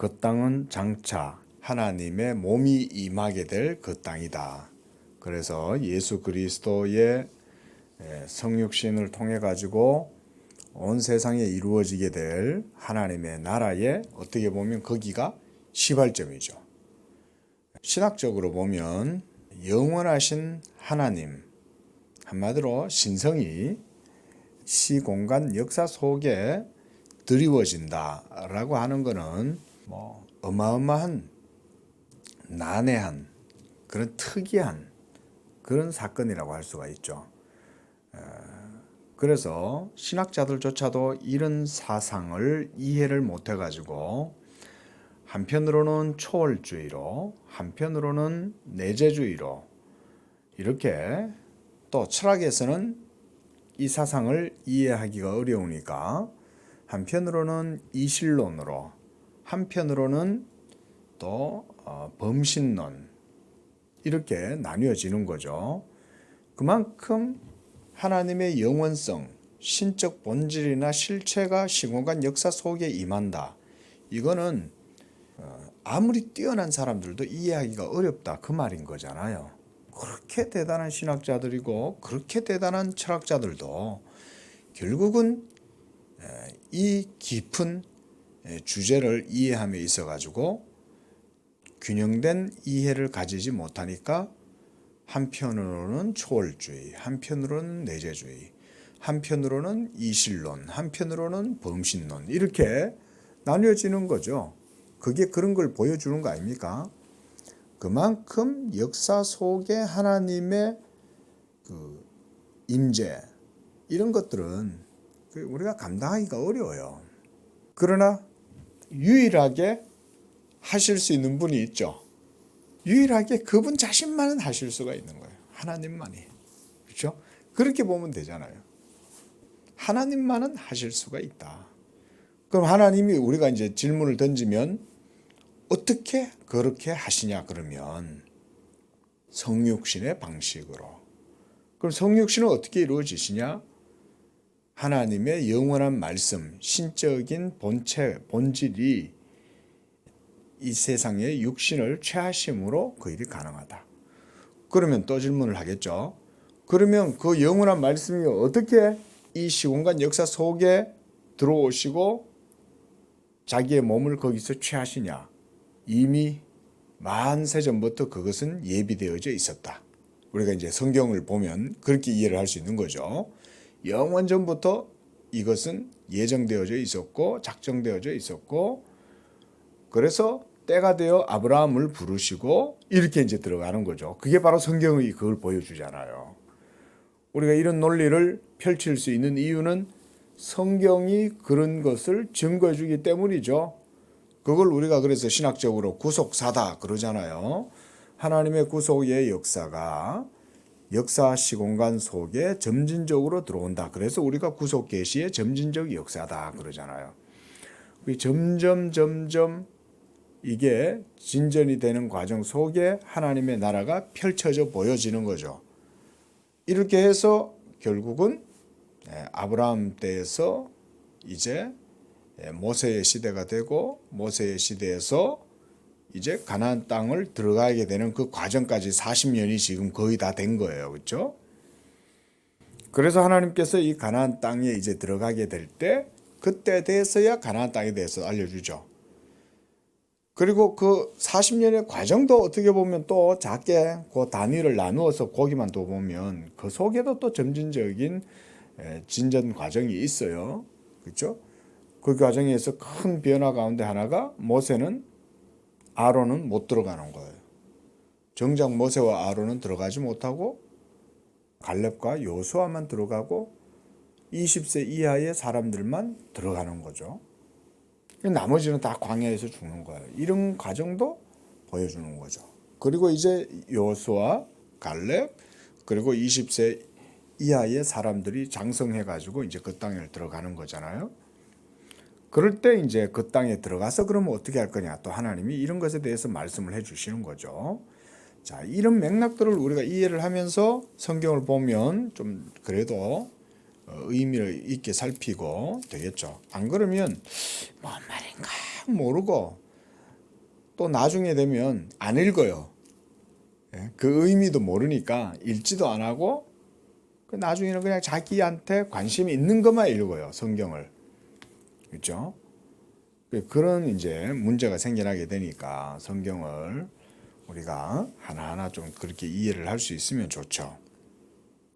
그 땅은 장차 하나님의 몸이 임하게 될 그 땅이다. 그래서 예수 그리스도의 성육신을 통해 가지고 온 세상에 이루어지게 될 하나님의 나라의 어떻게 보면 거기가 시발점이죠. 신학적으로 보면 영원하신 하나님, 한마디로 신성이 시공간 역사 속에 드리워진다라고 하는 것은 어마어마한 난해한 그런 특이한 그런 사건이라고 할 수가 있죠. 그래서 신학자들조차도 이런 사상을 이해를 못해 가지고 한편으로는 초월주의로 한편으로는 내재주의로 이렇게 또 철학에서는 이 사상을 이해하기가 어려우니까 한편으로는 이실론으로 한편으로는 또 범신론 이렇게 나뉘어지는 거죠. 그만큼 하나님의 영원성, 신적 본질이나 실체가 시공간 역사 속에 임한다. 이거는 아무리 뛰어난 사람들도 이해하기가 어렵다 그 말인 거잖아요. 그렇게 대단한 신학자들이고 그렇게 대단한 철학자들도 결국은 이 깊은 주제를 이해함에 있어 가지고 균형된 이해를 가지지 못하니까 한편으로는 초월주의, 한편으로는 내재주의, 한편으로는 이실론, 한편으로는 범신론 이렇게 나뉘어지는 거죠. 그게 그런 걸 보여주는 거 아닙니까? 그만큼 역사 속에 하나님의 그 임재 이런 것들은 우리가 감당하기가 어려워요. 그러나 유일하게 하실 수 있는 분이 있죠. 유일하게 그분 자신만은 하실 수가 있는 거예요. 하나님만이. 그렇죠? 그렇게 보면 되잖아요. 하나님만은 하실 수가 있다. 그럼 하나님이 우리가 이제 질문을 던지면 어떻게 그렇게 하시냐 그러면 성육신의 방식으로. 그럼 성육신은 어떻게 이루어지시냐? 하나님의 영원한 말씀, 신적인 본질이 이 세상의 육신을 취하심으로 그 일이 가능하다. 그러면 또 질문을 하겠죠. 그러면 그 영원한 말씀이 어떻게 이 시공간 역사 속에 들어오시고 자기의 몸을 거기서 취하시냐? 이미 만세전부터 그것은 예비되어져 있었다. 우리가 이제 성경을 보면 그렇게 이해를 할 수 있는 거죠. 영원전부터 이것은 예정되어져 있었고 작정되어져 있었고 그래서 때가 되어 아브라함을 부르시고 이렇게 이제 들어가는 거죠. 그게 바로 성경이 그걸 보여주잖아요. 우리가 이런 논리를 펼칠 수 있는 이유는 성경이 그런 것을 증거해 주기 때문이죠. 그걸 우리가 그래서 신학적으로 구속사다 그러잖아요. 하나님의 구속의 역사가 역사 시공간 속에 점진적으로 들어온다. 그래서 우리가 구속 계시의 점진적 역사다 그러잖아요. 점점 이게 진전이 되는 과정 속에 하나님의 나라가 펼쳐져 보여지는 거죠. 이렇게 해서 결국은 아브라함 때에서 이제 모세의 시대가 되고 모세의 시대에서 이제 가나안 땅을 들어가게 되는 그 과정까지 40년이 지금 거의 다 된 거예요. 그렇죠? 그래서 하나님께서 이 가나안 땅에 이제 들어가게 될 때 그때 돼서야 가나안 땅에 대해서 알려주죠. 그리고 그 40년의 과정도 어떻게 보면 또 작게 그 단위를 나누어서 거기만 또 보면 그 속에도 또 점진적인 진전 과정이 있어요. 그렇죠? 그 과정에서 큰 변화 가운데 하나가 모세는 아론은 못 들어가는 거예요. 정작 모세와 아론은 들어가지 못하고 갈렙과 여호수아만 들어가고 20세 이하의 사람들만 들어가는 거죠. 나머지는 다 광야에서 죽는 거예요. 이런 과정도 보여주는 거죠. 그리고 이제 여호수아, 갈렙, 그리고 20세 이하의 사람들이 장성해가지고 이제 그 땅에 들어가는 거잖아요. 그럴 때 이제 그 땅에 들어가서 그러면 어떻게 할 거냐. 또 하나님이 이런 것에 대해서 말씀을 해주시는 거죠. 자, 이런 맥락들을 우리가 이해를 하면서 성경을 보면 좀 그래도 의미를 있게 살피고 되겠죠. 안 그러면 뭔 말인가 모르고 또 나중에 되면 안 읽어요. 예, 그 의미도 모르니까 읽지도 안 하고 나중에는 그냥 자기한테 관심이 있는 것만 읽어요. 성경을. 그렇죠? 그런 이제 문제가 생겨나게 되니까 성경을 우리가 하나하나 좀 그렇게 이해를 할 수 있으면 좋죠.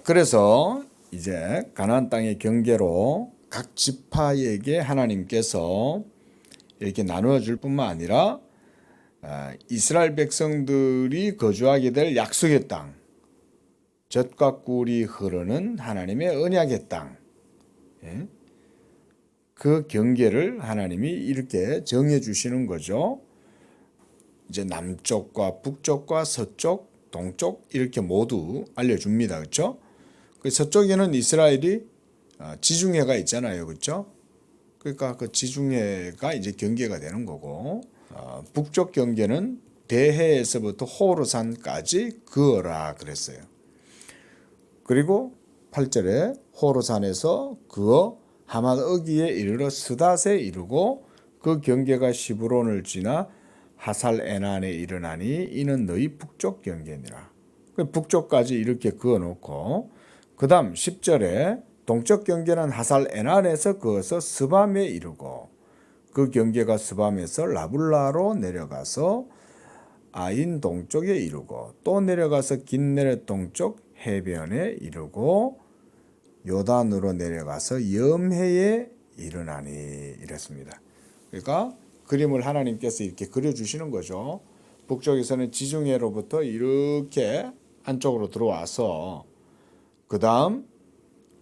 그래서 이제 가나안 땅의 경계로 각 지파에게 하나님께서 이렇게 나누어 줄 뿐만 아니라 이스라엘 백성들이 거주하게 될 약속의 땅, 젖과 꿀이 흐르는 하나님의 언약의 땅, 그 경계를 하나님이 이렇게 정해 주시는 거죠. 이제 남쪽과 북쪽과 서쪽, 동쪽 이렇게 모두 알려줍니다. 그렇죠? 그 서쪽에는 이스라엘이 지중해가 있잖아요. 그렇죠? 그러니까 그 지중해가 이제 경계가 되는 거고 북쪽 경계는 대해에서부터 호르산까지 그어라 그랬어요. 그리고 8절에 호르산에서 그어 하맛 어기에 이르러 스닷에 이르고 그 경계가 시브론을 지나 하살 에난에 이르나니 이는 너희 북쪽 경계니라. 북쪽까지 이렇게 그어놓고 그 다음 10절에 동쪽 경계는 하살 에난에서 그어서 스밤에 이르고 그 경계가 스밤에서 라블라로 내려가서 아인 동쪽에 이르고 또 내려가서 긴네렛 동쪽 해변에 이르고 요단으로 내려가서 염해에 이르나니 이랬습니다. 그러니까 그림을 하나님께서 이렇게 그려주시는 거죠. 북쪽에서는 지중해로부터 이렇게 안쪽으로 들어와서 그 다음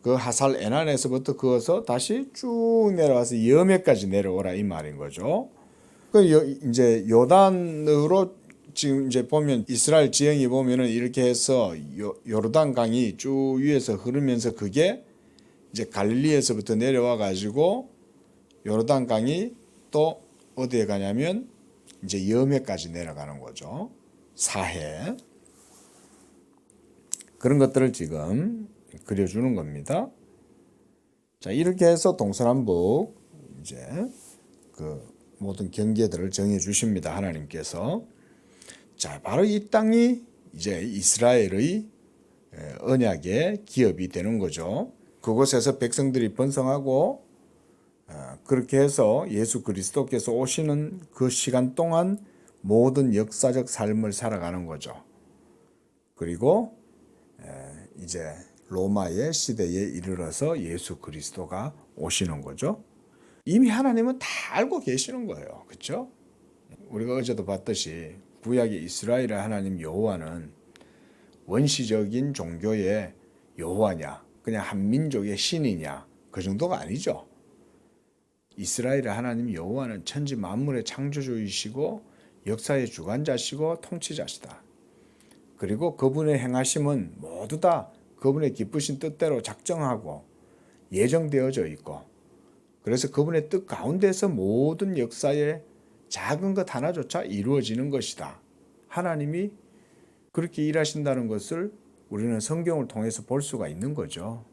그 하살 에난에서부터 그어서 다시 쭉 내려와서 염해까지 내려오라 이 말인 거죠. 그 이제 요단으로 지금 이제 보면 이스라엘 지형이 보면은 이렇게 해서 요르단 강이 쭉 위에서 흐르면서 그게 이제 갈릴리에서부터 내려와 가지고 요르단 강이 또 어디에 가냐면 이제 염해까지 내려가는 거죠. 사해. 그런 것들을 지금 그려주는 겁니다. 자, 이렇게 해서 동서남북 이제 그 모든 경계들을 정해 주십니다. 하나님께서. 자, 바로 이 땅이 이제 이스라엘의 언약의 기업이 되는 거죠. 그곳에서 백성들이 번성하고 그렇게 해서 예수 그리스도께서 오시는 그 시간 동안 모든 역사적 삶을 살아가는 거죠. 그리고 이제 로마의 시대에 이르러서 예수 그리스도가 오시는 거죠. 이미 하나님은 다 알고 계시는 거예요. 그렇죠? 우리가 어제도 봤듯이 구약의 이스라엘의 하나님 여호와는 원시적인 종교의 여호와냐, 그냥 한 민족의 신이냐, 그 정도가 아니죠. 이스라엘의 하나님 여호와는 천지 만물의 창조주이시고 역사의 주관자시고 통치자시다. 그리고 그분의 행하심은 모두 다 그분의 기쁘신 뜻대로 작정하고 예정되어져 있고, 그래서 그분의 뜻 가운데서 모든 역사의 작은 것 하나조차 이루어지는 것이다. 하나님이 그렇게 일하신다는 것을 우리는 성경을 통해서 볼 수가 있는 거죠.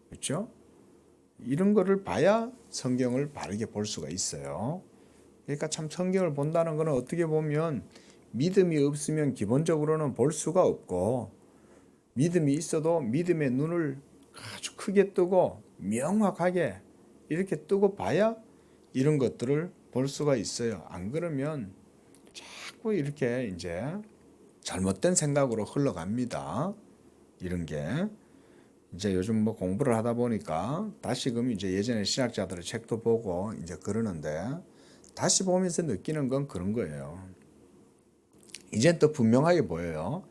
그렇죠? 이런 거를 봐야 성경을 바르게 볼 수가 있어요. 그러니까 참 성경을 본다는 것은 어떻게 보면 믿음이 없으면 기본적으로는 볼 수가 없고, 믿음이 있어도 믿음의 눈을 아주 크게 뜨고 명확하게 이렇게 뜨고 봐야 이런 것들을 볼 수가 있어요. 안 그러면 자꾸 이렇게 이제 잘못된 생각으로 흘러갑니다. 이런 게 이제 요즘 뭐 공부를 하다 보니까 다시금 이제 예전에 신학자들의 책도 보고 이제 그러는데, 다시 보면서 느끼는 건 그런 거예요. 이젠 또 분명하게 보여요.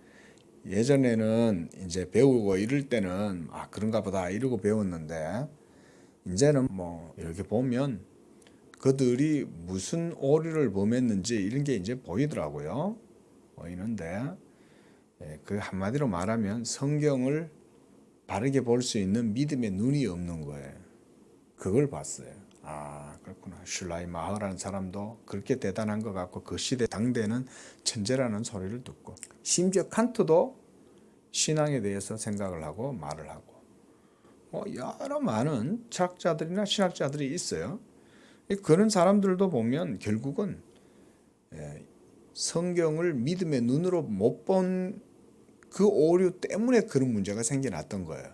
예전에는 이제 배우고 이럴 때는 그런가 보다 이러고 배웠는데, 이제는 뭐 이렇게 보면 그들이 무슨 오류를 범했는지 이런 게 이제 보이더라고요. 보이는데 그 한마디로 말하면 성경을 바르게 볼 수 있는 믿음의 눈이 없는 거예요. 그걸 봤어요. 그렇구나. 슐라이마흐라는 사람도 그렇게 대단한 것 같고 그 시대 당대는 천재라는 소리를 듣고, 심지어 칸트도 신앙에 대해서 생각을 하고 말을 하고 여러 많은 철학자들이나 신학자들이 있어요. 그런 사람들도 보면 결국은 성경을 믿음의 눈으로 못 본 그 오류 때문에 그런 문제가 생겨났던 거예요.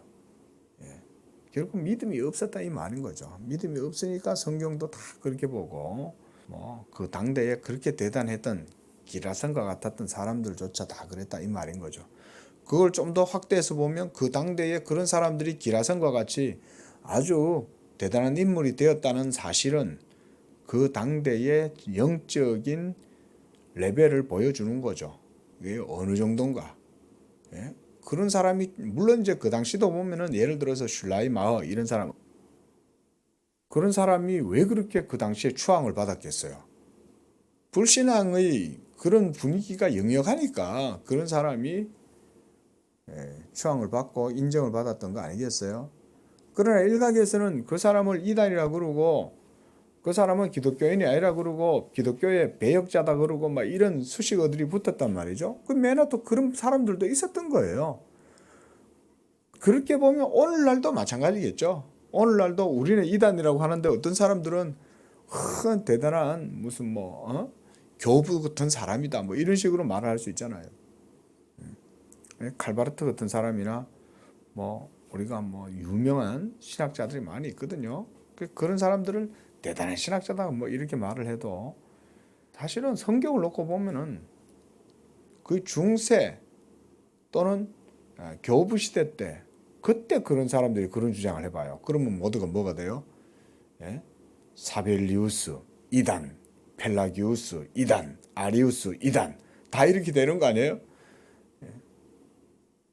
결국 믿음이 없었다 이 말인 거죠. 믿음이 없으니까 성경도 다 그렇게 보고 뭐 그 당대에 그렇게 대단했던 기라성과 같았던 사람들조차 다 그랬다 이 말인 거죠. 그걸 좀 더 확대해서 보면 그 당대에 그런 사람들이 기라성과 같이 아주 대단한 인물이 되었다는 사실은 그 당대의 영적인 레벨을 보여주는 거죠. 이게 어느 정도인가. 예? 그런 사람이 물론 이제 그 당시도 보면은 예를 들어서 슐라이마허 이런 사람 그런 사람이 왜 그렇게 그 당시에 추앙을 받았겠어요? 불신앙의 그런 분위기가 역력하니까 그런 사람이 추앙을 받고 인정을 받았던 거 아니겠어요? 그러나 일각에서는 그 사람을 이단이라 그러고 그 사람은 기독교인이 아니라 그러고 기독교의 배역자다 그러고 막 이런 수식어들이 붙었단 말이죠. 그 맨날 또 그런 사람들도 있었던 거예요. 그렇게 보면 오늘날도 마찬가지겠죠. 오늘날도 우리는 이단이라고 하는데 어떤 사람들은 대단한 무슨 교부 같은 사람이다 뭐 이런 식으로 말을 할 수 있잖아요. 칼바르트 같은 사람이나 우리가 유명한 신학자들이 많이 있거든요. 그런 사람들을 대단한 신학자다 뭐 이렇게 말을 해도 사실은 성경을 놓고 보면은 그 중세 또는 교부 시대 때 그때 그런 사람들이 그런 주장을 해봐요. 그러면 모두가 뭐가 돼요? 사벨리우스 이단, 펠라기우스 이단, 아리우스 이단 다 이렇게 되는 거 아니에요?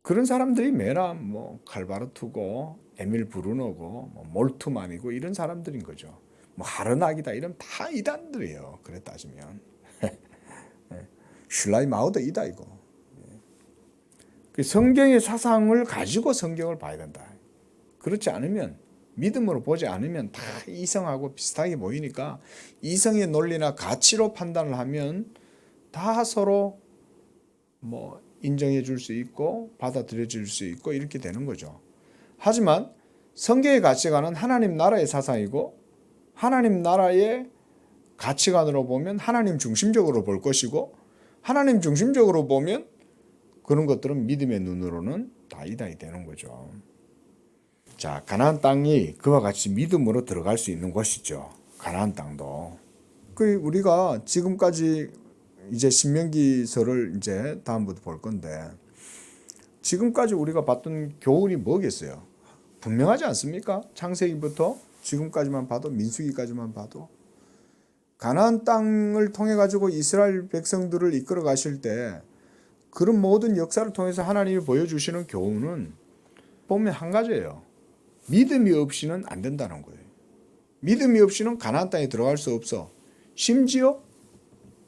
그런 사람들이 메나 칼바르투고 에밀 브루노고 몰트만이고 이런 사람들인 거죠. 하르낙이다 이런 다 이단들이에요. 그래 따지면 슐라이마우도 이다이고 성경의 사상을 가지고 성경을 봐야 된다. 그렇지 않으면 믿음으로 보지 않으면 다 이성하고 비슷하게 보이니까 이성의 논리나 가치로 판단을 하면 다 서로 인정해 줄 수 있고 받아들여질 수 있고 이렇게 되는 거죠. 하지만 성경의 가치관은 하나님 나라의 사상이고 하나님 나라의 가치관으로 보면 하나님 중심적으로 볼 것이고 하나님 중심적으로 보면 그런 것들은 믿음의 눈으로는 다 이단이 되는 거죠. 자, 가나안 땅이 그와 같이 믿음으로 들어갈 수 있는 곳이죠. 가나안 땅도. 우리가 지금까지 이제 신명기서를 이제 다음부터 볼 건데 지금까지 우리가 봤던 교훈이 뭐겠어요? 분명하지 않습니까? 창세기부터 지금까지만 봐도 민수기까지만 봐도 가나안 땅을 통해 가지고 이스라엘 백성들을 이끌어 가실 때 그런 모든 역사를 통해서 하나님이 보여주시는 교훈은 보면 한 가지예요. 믿음이 없이는 안 된다는 거예요. 믿음이 없이는 가나안 땅에 들어갈 수 없어. 심지어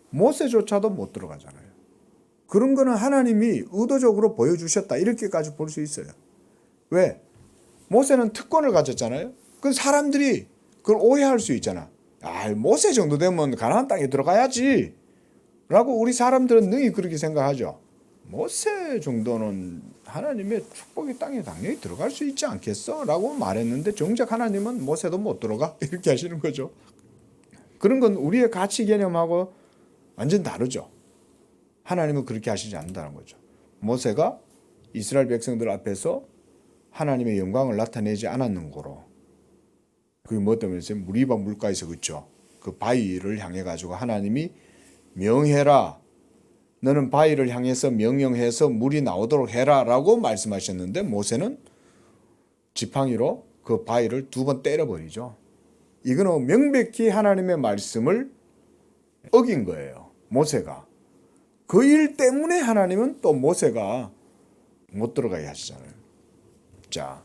모세조차도 못 들어가잖아요. 그런 거는 하나님이 의도적으로 보여주셨다 이렇게까지 볼 수 있어요. 왜? 모세는 특권을 가졌잖아요. 그 사람들이 그걸 오해할 수 있잖아. 모세 정도 되면 가나안 땅에 들어가야지 라고 우리 사람들은 능히 그렇게 생각하죠. 모세 정도는 하나님의 축복의 땅에 당연히 들어갈 수 있지 않겠어? 라고 말했는데 정작 하나님은 모세도 못 들어가 이렇게 하시는 거죠. 그런 건 우리의 가치 개념하고 완전 다르죠. 하나님은 그렇게 하시지 않는다는 거죠. 모세가 이스라엘 백성들 앞에서 하나님의 영광을 나타내지 않았는 거로. 그게 뭐 때문에 무리바 물가에서 그죠. 그 바위를 향해 가지고 하나님이 명해라. 너는 바위를 향해서 명령해서 물이 나오도록 해라라고 말씀하셨는데 모세는 지팡이로 그 바위를 2번 때려버리죠. 이거는 명백히 하나님의 말씀을 어긴 거예요. 모세가. 그 일 때문에 하나님은 또 모세가 못 들어가게 하시잖아요. 자,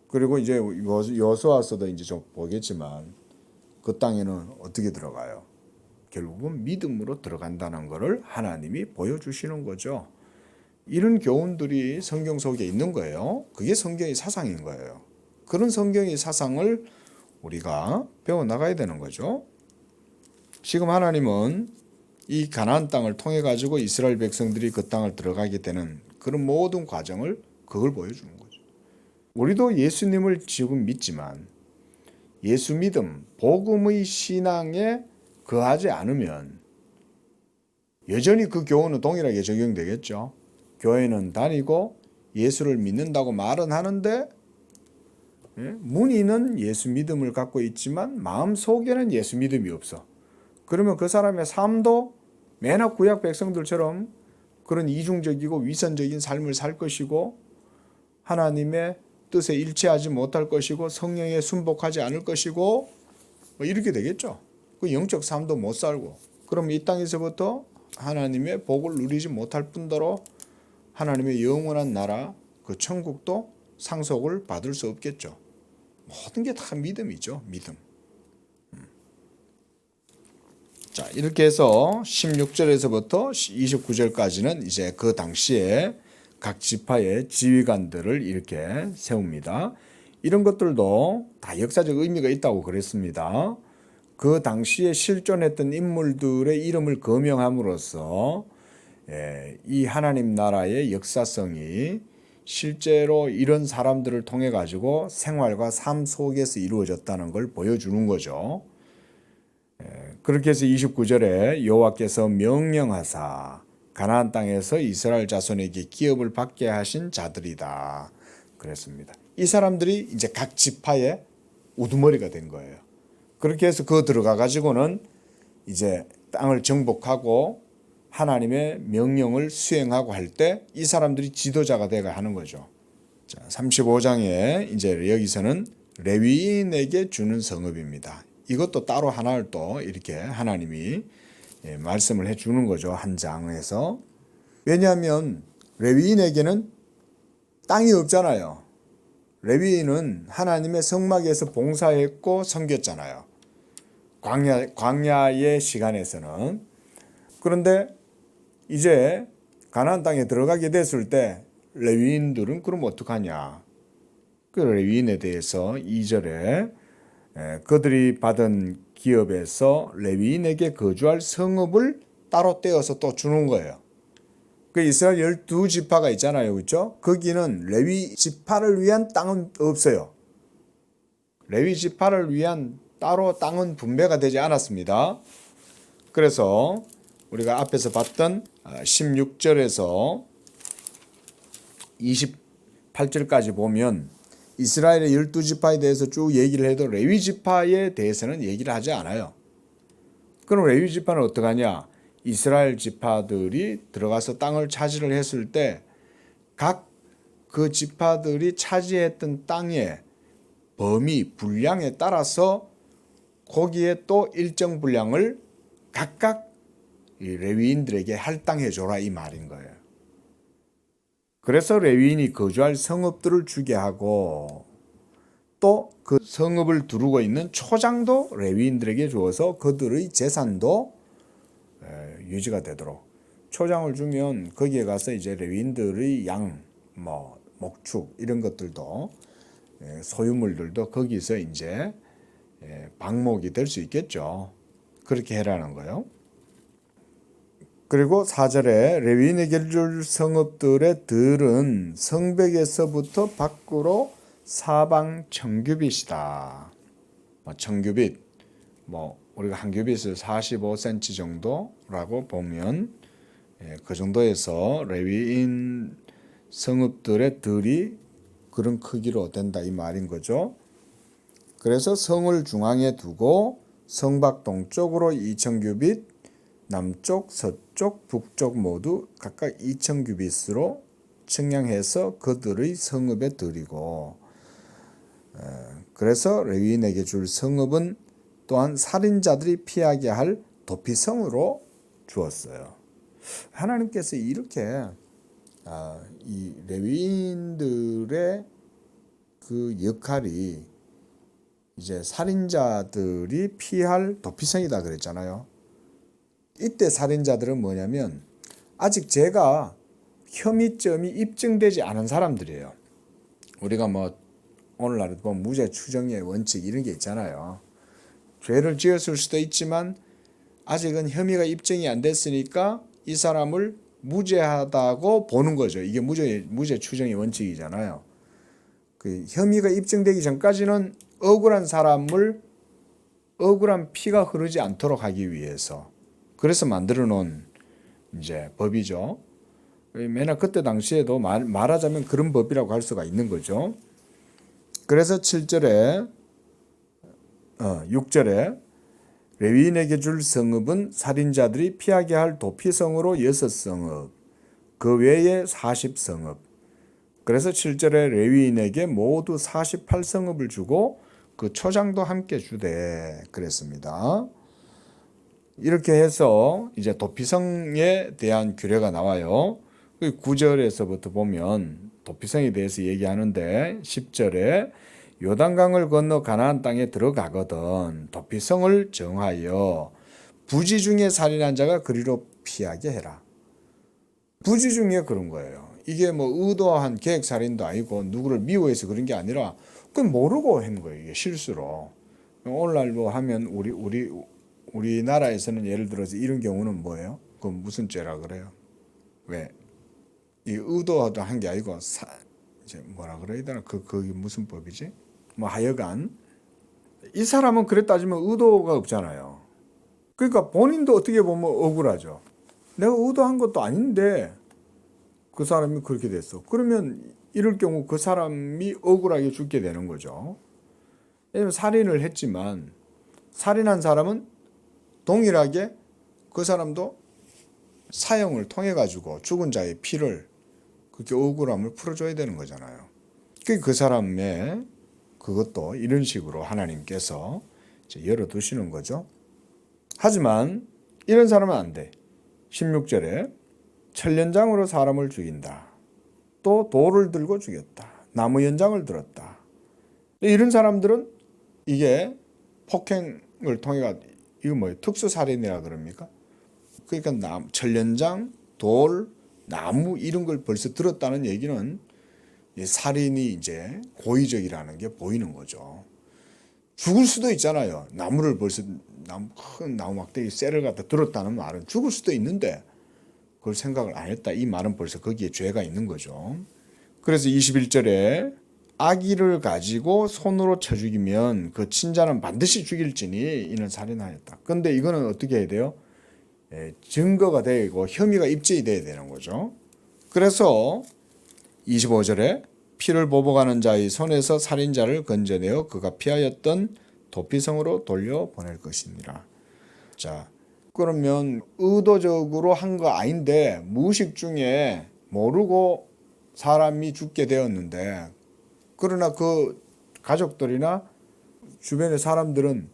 그리고 이제 여호수아서도 이제 좀 보겠지만 그 땅에는 어떻게 들어가요? 결국은 믿음으로 들어간다는 것을 하나님이 보여주시는 거죠. 이런 교훈들이 성경 속에 있는 거예요. 그게 성경의 사상인 거예요. 그런 성경의 사상을 우리가 배워나가야 되는 거죠. 지금 하나님은 이 가나안 땅을 통해 가지고 이스라엘 백성들이 그 땅을 들어가게 되는 그런 모든 과정을 그걸 보여주는 거죠. 우리도 예수님을 지금 믿지만 예수 믿음, 복음의 신앙에 거하지 않으면 여전히 그 교훈은 동일하게 적용되겠죠. 교회는 다니고 예수를 믿는다고 말은 하는데 문의는 예수 믿음을 갖고 있지만 마음속에는 예수 믿음이 없어. 그러면 그 사람의 삶도 맨날 구약 백성들처럼 그런 이중적이고 위선적인 삶을 살 것이고 하나님의 뜻에 일치하지 못할 것이고 성령에 순복하지 않을 것이고 뭐 이렇게 되겠죠. 그 영적 삶도 못 살고 그럼 이 땅에서부터 하나님의 복을 누리지 못할 뿐더러 하나님의 영원한 나라 그 천국도 상속을 받을 수 없겠죠. 모든 게 다 믿음이죠. 믿음. 자, 이렇게 해서 16절에서부터 29절까지는 이제 그 당시에 각 지파의 지휘관들을 이렇게 세웁니다. 이런 것들도 다 역사적 의미가 있다고 그랬습니다. 그 당시에 실존했던 인물들의 이름을 거명함으로써 이 하나님 나라의 역사성이 실제로 이런 사람들을 통해 가지고 생활과 삶 속에서 이루어졌다는 걸 보여주는 거죠. 그렇게 해서 29절에 여호와께서 명령하사 가나안 땅에서 이스라엘 자손에게 기업을 받게 하신 자들이다 그랬습니다. 이 사람들이 이제 각 지파의 우두머리가 된 거예요. 그렇게 해서 그 들어가 가지고는 이제 땅을 정복하고 하나님의 명령을 수행하고 할 때 이 사람들이 지도자가 되가 하는 거죠. 자, 35장에 이제 여기서는 레위인에게 주는 성읍입니다. 이것도 따로 하나를 또 이렇게 하나님이 말씀을 해 주는 거죠. 한 장에서. 왜냐하면 레위인에게는 땅이 없잖아요. 레위인은 하나님의 성막에서 봉사했고 섬겼잖아요. 광야의 시간에서는. 그런데 이제 가나안 땅에 들어가게 됐을 때 레위인들은 그럼 어떡하냐. 그 레위인에 대해서 2절에 그들이 받은 기업에서 레위인에게 거주할 성읍을 따로 떼어서 또 주는 거예요. 그 이스라엘 12지파가 있잖아요. 그렇죠? 거기는 레위 지파를 위한 땅은 없어요. 레위 지파를 위한 따로 땅은 분배가 되지 않았습니다. 그래서 우리가 앞에서 봤던 16절에서 28절까지 보면 이스라엘의 12지파에 대해서 쭉 얘기를 해도 레위 지파에 대해서는 얘기를 하지 않아요. 그럼 레위 지파는 어떡하냐? 이스라엘 지파들이 들어가서 땅을 차지를 했을 때 각 그 지파들이 차지했던 땅의 범위, 분량에 따라서 거기에 또 일정 분량을 각각 이 레위인들에게 할당해 줘라 이 말인 거예요. 그래서 레위인이 거주할 성읍들을 주게 하고 또 그 성읍을 두르고 있는 초장도 레위인들에게 주어서 그들의 재산도 유지가 되도록 초장을 주면 거기에 가서 이제 레위인들의 양, 목축 이런 것들도 소유물들도 거기서 이제 방목이 될 수 있겠죠. 그렇게 해라는 거예요. 그리고 4절에 레위인에게 줄 성읍들의 들은 성벽에서부터 밖으로 사방 청규빗이다. 청규빗, 우리가 한 규빗을 45cm 정도라고 보면 그 정도에서 레위인 성읍들의 들이 그런 크기로 된다 이 말인 거죠. 그래서 성을 중앙에 두고 성밖 동쪽으로 2,000규빗, 남쪽, 서쪽, 북쪽 모두 각각 2,000규빗으로 측량해서 그들의 성읍에 드리고 그래서 레위인에게 줄 성읍은 또한 살인자들이 피하게 할 도피성으로 주었어요. 하나님께서 이렇게 이 레위인들의 그 역할이 이제 살인자들이 피할 도피성이다 그랬잖아요. 이때 살인자들은 뭐냐면 아직 죄가 혐의점이 입증되지 않은 사람들이에요. 우리가 오늘날에 보면 무죄 추정의 원칙 이런 게 있잖아요. 죄를 지었을 수도 있지만 아직은 혐의가 입증이 안 됐으니까 이 사람을 무죄하다고 보는 거죠. 이게 무죄 추정의 원칙이잖아요. 그 혐의가 입증되기 전까지는 억울한 사람을 억울한 피가 흐르지 않도록 하기 위해서 그래서 만들어 놓은 이제 법이죠. 맨날 그때 당시에도 말하자면 그런 법이라고 할 수가 있는 거죠. 그래서 7절에 6절에 레위인에게 줄 성읍은 살인자들이 피하게 할 도피성으로 6성읍, 그 외에 40성읍. 그래서 7절에 레위인에게 모두 48성읍을 주고 그 초장도 함께 주되 그랬습니다. 이렇게 해서 이제 도피성에 대한 규례가 나와요. 9절에서부터 보면 도피성에 대해서 얘기하는데 10절에 요단강을 건너 가나안 땅에 들어가거든 도피성을 정하여 부지 중에 살인한 자가 그리로 피하게 해라. 부지 중에 그런 거예요. 이게 뭐 의도한 계획 살인도 아니고 누구를 미워해서 그런 게 아니라 그건 모르고 한 거예요. 이게 실수로. 오늘날 뭐 하면 우리나라에서는 예를 들어서 이런 경우는 뭐예요? 그 무슨 죄라 그래요? 왜? 이 의도도 한 게 아니고 이제 뭐라 그래야 되나? 그게 무슨 법이지? 뭐 하여간 이 사람은 그래 따지면 의도가 없잖아요. 그러니까 본인도 어떻게 보면 억울하죠. 내가 의도한 것도 아닌데 그 사람이 그렇게 됐어. 그러면 이럴 경우 그 사람이 억울하게 죽게 되는 거죠. 왜냐면 살인을 했지만 살인한 사람은 동일하게 그 사람도 사형을 통해 가지고 죽은 자의 피를 그렇게 억울함을 풀어줘야 되는 거잖아요. 그 사람의 그것도 이런 식으로 하나님께서 열어두시는 거죠. 하지만 이런 사람은 안 돼. 16절에 철연장으로 사람을 죽인다. 또 돌을 들고 죽였다. 나무 연장을 들었다. 이런 사람들은 이게 폭행을 통해 이거 뭐예요? 특수살인이라 그럽니까? 그러니까 철연장, 돌, 나무 이런 걸 벌써 들었다는 얘기는 살인이 이제 고의적이라는 게 보이는 거죠. 죽을 수도 있잖아요. 나무를 벌써 큰 나무 막대기 쇠를 갖다 들었다는 말은 죽을 수도 있는데 그걸 생각을 안 했다. 이 말은 벌써 거기에 죄가 있는 거죠. 그래서 21절에 아기를 가지고 손으로 쳐 죽이면 그 친자는 반드시 죽일지니 이는 살인하였다. 그런데 이거는 어떻게 해야 돼요? 증거가 되고 혐의가 입증이 돼야 되는 거죠. 그래서 25절에 피를 보복하는 자의 손에서 살인자를 건져내어 그가 피하였던 도피성으로 돌려보낼 것이니라. 자, 그러면 의도적으로 한 거 아닌데 무의식 중에 모르고 사람이 죽게 되었는데 그러나 그 가족들이나 주변의 사람들은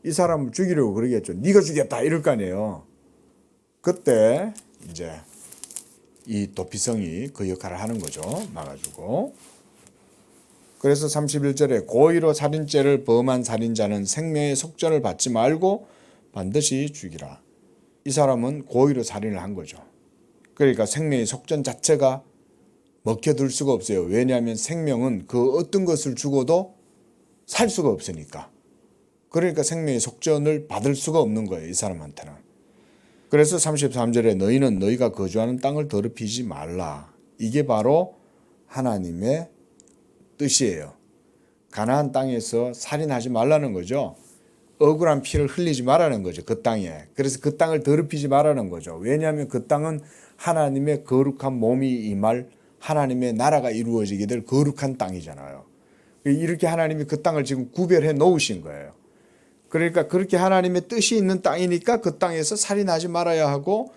이 사람을 죽이려고 그러겠죠. 네가 죽였다 이럴 거 아니에요. 그때 이제 이 도피성이 그 역할을 하는 거죠. 막아주고. 그래서 31절에 고의로 살인죄를 범한 살인자는 생명의 속전을 받지 말고 반드시 죽이라. 이 사람은 고의로 살인을 한 거죠. 그러니까 생명의 속전 자체가 먹혀둘 수가 없어요. 왜냐하면 생명은 그 어떤 것을 죽어도 살 수가 없으니까. 그러니까 생명의 속전을 받을 수가 없는 거예요. 이 사람한테는. 그래서 33절에 너희는 너희가 거주하는 땅을 더럽히지 말라. 이게 바로 하나님의 뜻이에요. 가나안 땅에서 살인하지 말라는 거죠. 억울한 피를 흘리지 말라는 거죠. 그 땅에. 그래서 그 땅을 더럽히지 말라는 거죠. 왜냐하면 그 땅은 하나님의 거룩한 몸이 임할 하나님의 나라가 이루어지게 될 거룩한 땅이잖아요. 이렇게 하나님이 그 땅을 지금 구별해 놓으신 거예요. 그러니까 그렇게 하나님의 뜻이 있는 땅이니까 그 땅에서 살인하지 말아야 하고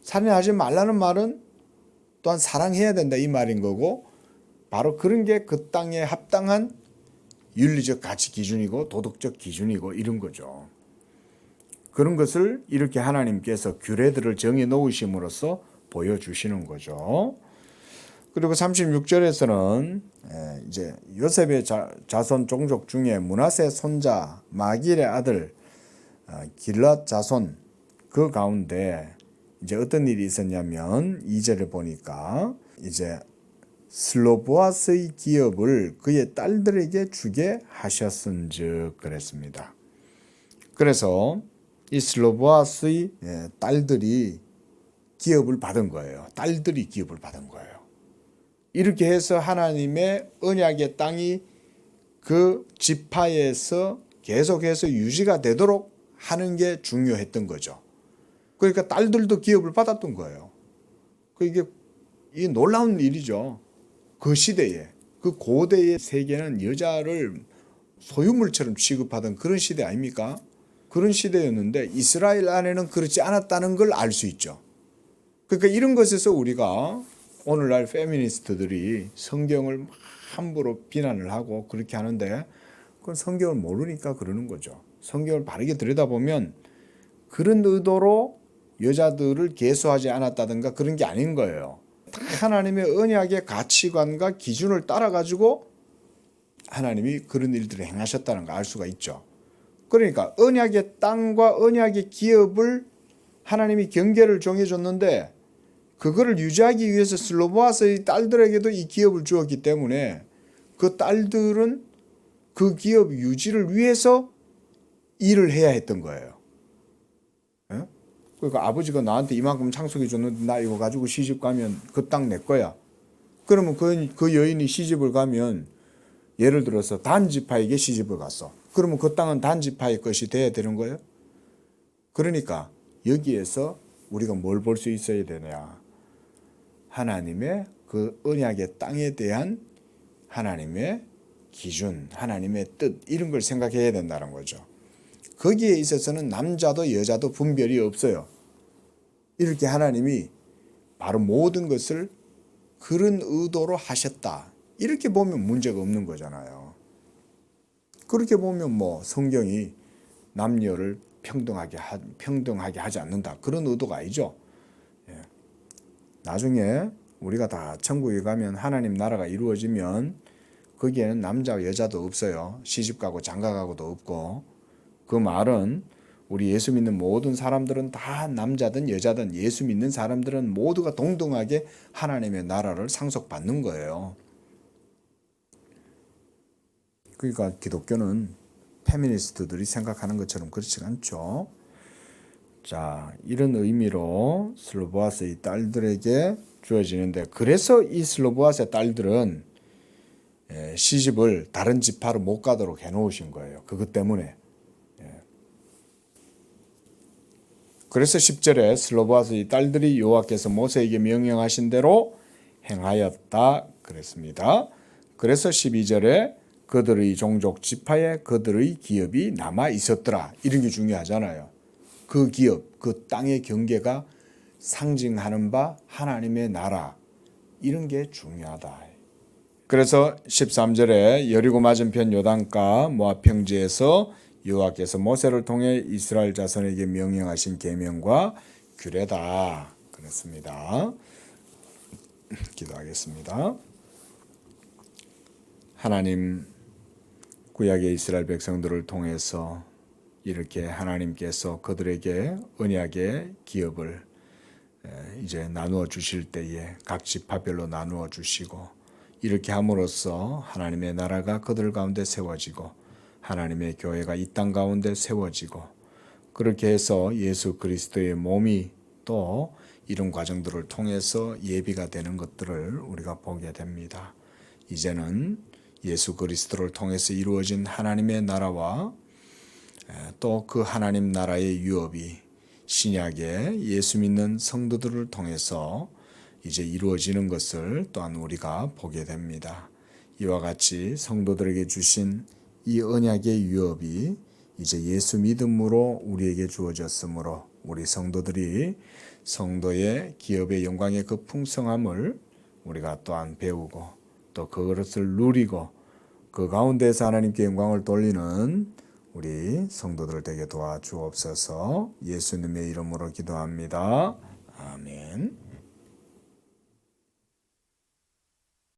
살인하지 말라는 말은 또한 사랑해야 된다 이 말인 거고 바로 그런 게 그 땅에 합당한 윤리적 가치 기준이고 도덕적 기준이고 이런 거죠. 그런 것을 이렇게 하나님께서 규례들을 정해 놓으심으로써 보여주시는 거죠. 그리고 36절에서는 이제 요셉의 자손 종족 중에 므낫세 손자 마길의 아들 길랏 자손 그 가운데 이제 어떤 일이 있었냐면 2절을 보니까 이제 슬로보아스의 기업을 그의 딸들에게 주게 하셨은즉 그랬습니다. 그래서 이 슬로보아스의 딸들이 기업을 받은 거예요. 딸들이 기업을 받은 거예요. 이렇게 해서 하나님의 언약의 땅이 그 지파에서 계속해서 유지가 되도록 하는 게 중요했던 거죠. 그러니까 딸들도 기업을 받았던 거예요. 이게 이 놀라운 일이죠. 그 시대에, 그 고대의 세계는 여자를 소유물처럼 취급하던 그런 시대 아닙니까? 그런 시대였는데 이스라엘 안에는 그렇지 않았다는 걸 알 수 있죠. 그러니까 이런 것에서 우리가 오늘날 페미니스트들이 성경을 함부로 비난을 하고 그렇게 하는데 그건 성경을 모르니까 그러는 거죠. 성경을 바르게 들여다보면 그런 의도로 여자들을 계수하지 않았다든가 그런 게 아닌 거예요. 하나님의 언약의 가치관과 기준을 따라가지고 하나님이 그런 일들을 행하셨다는 걸 알 수가 있죠. 그러니까 언약의 땅과 언약의 기업을 하나님이 경계를 정해줬는데 그거를 유지하기 위해서 슬로보아스의 딸들에게도 이 기업을 주었기 때문에 그 딸들은 그 기업 유지를 위해서 일을 해야 했던 거예요. 그러니까 아버지가 나한테 이만큼 창속해 줬는데 나 이거 가지고 시집 가면 그 땅 내 거야. 그러면 그 여인이 시집을 가면 예를 들어서 단지파에게 시집을 갔어. 그러면 그 땅은 단지파의 것이 돼야 되는 거예요. 그러니까 여기에서 우리가 뭘 볼 수 있어야 되냐. 하나님의 그 언약의 땅에 대한 하나님의 기준, 하나님의 뜻 이런 걸 생각해야 된다는 거죠. 거기에 있어서는 남자도 여자도 분별이 없어요. 이렇게 하나님이 바로 모든 것을 그런 의도로 하셨다. 이렇게 보면 문제가 없는 거잖아요. 그렇게 보면 뭐 성경이 남녀를 평등하게 하지 않는다. 그런 의도가 아니죠. 나중에 우리가 다 천국에 가면 하나님 나라가 이루어지면 거기에는 남자 여자도 없어요. 시집가고 장가가고도 없고. 그 말은 우리 예수 믿는 모든 사람들은 다 남자든 여자든 예수 믿는 사람들은 모두가 동등하게 하나님의 나라를 상속받는 거예요. 그러니까 기독교는 페미니스트들이 생각하는 것처럼 그렇지 않죠. 자, 이런 의미로 슬로보아스의 딸들에게 주어지는데 그래서 이 슬로보아스의 딸들은 시집을 다른 지파로 못 가도록 해놓으신 거예요. 그것 때문에. 그래서 10절에 슬로보아스의 딸들이 여호와께서 모세에게 명령하신 대로 행하였다 그랬습니다. 그래서 12절에 그들의 종족 지파에 그들의 기업이 남아 있었더라. 이런 게 중요하잖아요. 그 기업, 그 땅의 경계가 상징하는 바 하나님의 나라 이런 게 중요하다. 그래서 13절에 여리고 맞은편 요단가 모압 평지에서 여호와께서 모세를 통해 이스라엘 자손에게 명령하신 계명과 규례다 그랬습니다. 기도하겠습니다. 하나님 구약의 이스라엘 백성들을 통해서 이렇게 하나님께서 그들에게 언약의 기업을 이제 나누어 주실 때에 각 지파별로 나누어 주시고 이렇게 함으로써 하나님의 나라가 그들 가운데 세워지고 하나님의 교회가 이 땅 가운데 세워지고 그렇게 해서 예수 그리스도의 몸이 또 이런 과정들을 통해서 예비가 되는 것들을 우리가 보게 됩니다. 이제는 예수 그리스도를 통해서 이루어진 하나님의 나라와 또 그 하나님 나라의 유업이 신약의 예수 믿는 성도들을 통해서 이제 이루어지는 것을 또한 우리가 보게 됩니다. 이와 같이 성도들에게 주신 이 언약의 유업이 이제 예수 믿음으로 우리에게 주어졌으므로 우리 성도들이 성도의 기업의 영광의 그 풍성함을 우리가 또한 배우고 또 그것을 누리고 그 가운데서 하나님께 영광을 돌리는 우리 성도들 되게 도와주옵소서. 예수님의 이름으로 기도합니다. 아멘.